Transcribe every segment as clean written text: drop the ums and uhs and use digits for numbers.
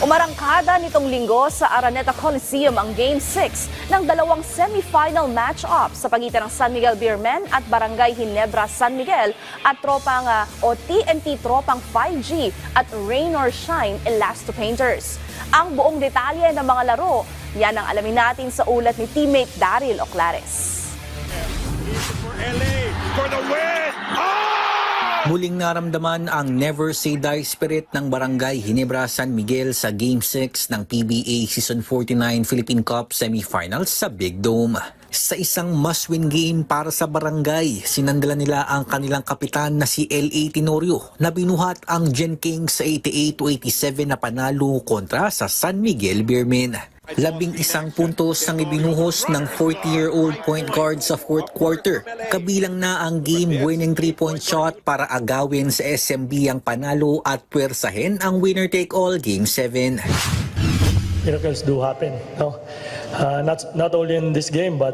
Umarangkada nitong linggo sa Araneta Coliseum ang Game 6 ng dalawang semi-final match-up sa pagitan ng San Miguel Beermen at Barangay Ginebra San Miguel at tropang o TNT tropang 5G at Rain or Shine Elasto Painters. Ang buong detalye ng mga laro, yan ang alamin natin sa ulat ni teammate Daryl Oclares. Muling naramdaman ang never say die spirit ng Barangay Ginebra San Miguel sa Game 6 ng PBA Season 49 Philippine Cup Semifinals sa Big Dome. Sa isang must-win game para sa barangay, sinandala nila ang kanilang kapitan na si L.A. Tenorio na binuhat ang Gen Kings sa 88-87 na panalo kontra sa San Miguel Beermen. 11 puntos ang ibinuhos ng 40-year-old point guard sa fourth quarter. Kabilang na ang game-winning 3-point shot para agawin sa SMB ang panalo at puwersahin ang winner-take-all Game 7. Miracles do happen, no? Not only in this game, but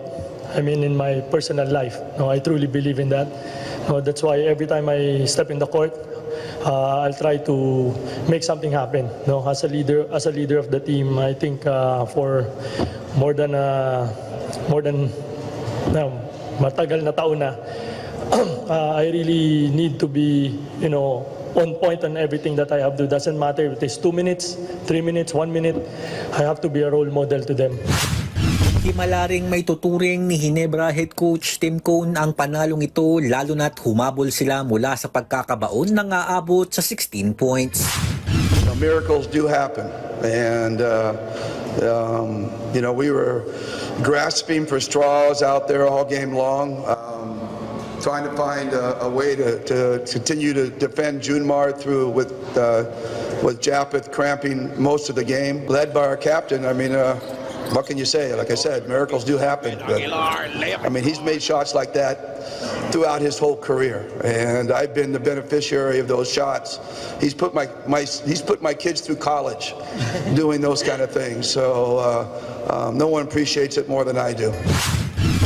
I mean in my personal life. No, I truly believe in that. No, that's why every time I step in the court, I'll try to make something happen. No, as a leader of the team, I think for more than matagal na taon na, I really need to be, on point on everything that I have to do. Doesn't matter if it is 2 minutes, 3 minutes, 1 minute. I have to be a role model to them. Himala ring may tuturing ni Ginebra head coach Tim Cone ang panalong ito lalo na't humabol sila mula sa pagkakabaon nang aabot sa 16 points. Miracles do happen, and we were grasping for straws out there all game long. Trying to find a way to continue to defend Junmar through with Japeth cramping most of the game, led by our captain. I mean, what can you say? Like I said, miracles do happen. But, I mean, he's made shots like that throughout his whole career, and I've been the beneficiary of those shots. He's put my kids through college doing those kind of things. So no one appreciates it more than I do.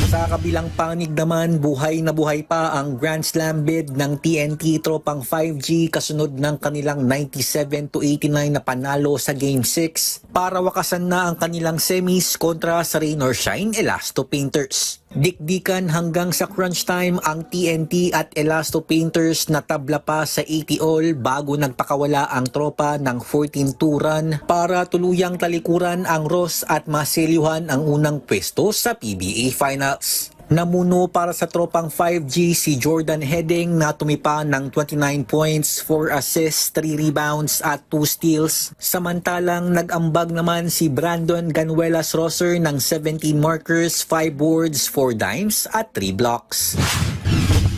Sa kabilang panig naman, buhay na buhay pa ang Grand Slam bid ng TNT tropang 5G kasunod ng kanilang 97-89 na panalo sa Game 6 para wakasan na ang kanilang semis kontra sa Rain or Shine Elasto Painters. Dikdikan hanggang sa crunch time ang TNT at Elasto Painters na tabla pa sa 80 all bago nagpakawala ang tropa ng 14-2 run para tuluyang talikuran ang Ross at maselyuhan ang unang pwesto sa PBA Finals. Namuno para sa tropang 5G si Jordan Heading na tumipa ng 29 points, 4 assists, 3 rebounds at 2 steals. Samantalang nag-ambag naman si Brandon Ganuelas-Rosser ng 17 markers, 5 boards, 4 dimes at 3 blocks.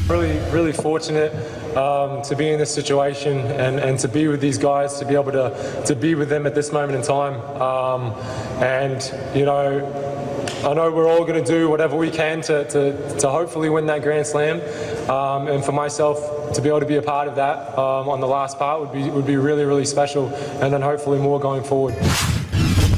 Really fortunate to be in this situation and to be with these guys, to be able to be with them at this moment in time. I know we're all going to do whatever we can to hopefully win that Grand Slam, and for myself to be able to be a part of that on the last part would be really special, and then hopefully more going forward.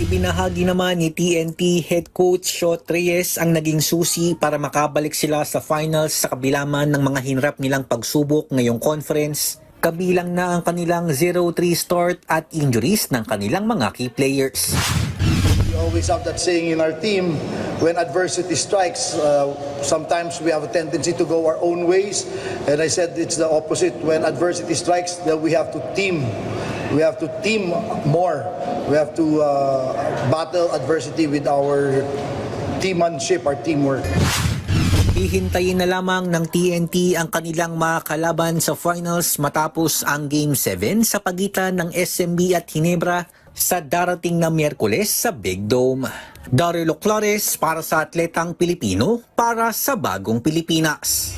Ibinahagi naman ni TNT head coach Shot Reyes ang naging susi para makabalik sila sa finals sa kabila man ng mga hinarap nilang pagsubok ngayong conference. Kabilang na ang kanilang 0-3 start at injuries ng kanilang mga key players. We always have that saying in our team, when adversity strikes, sometimes we have a tendency to go our own ways. And I said it's the opposite. When adversity strikes, then we have to team. We have to team more. We have to battle adversity with our teammanship, our teamwork. Hihintayin na lamang ng TNT ang kanilang mga kalaban sa finals matapos ang Game 7 sa pagitan ng SMB at Ginebra sa darating na Miyerkules sa Big Dome. Daryl Oclares para sa Atletang Pilipino para sa Bagong Pilipinas.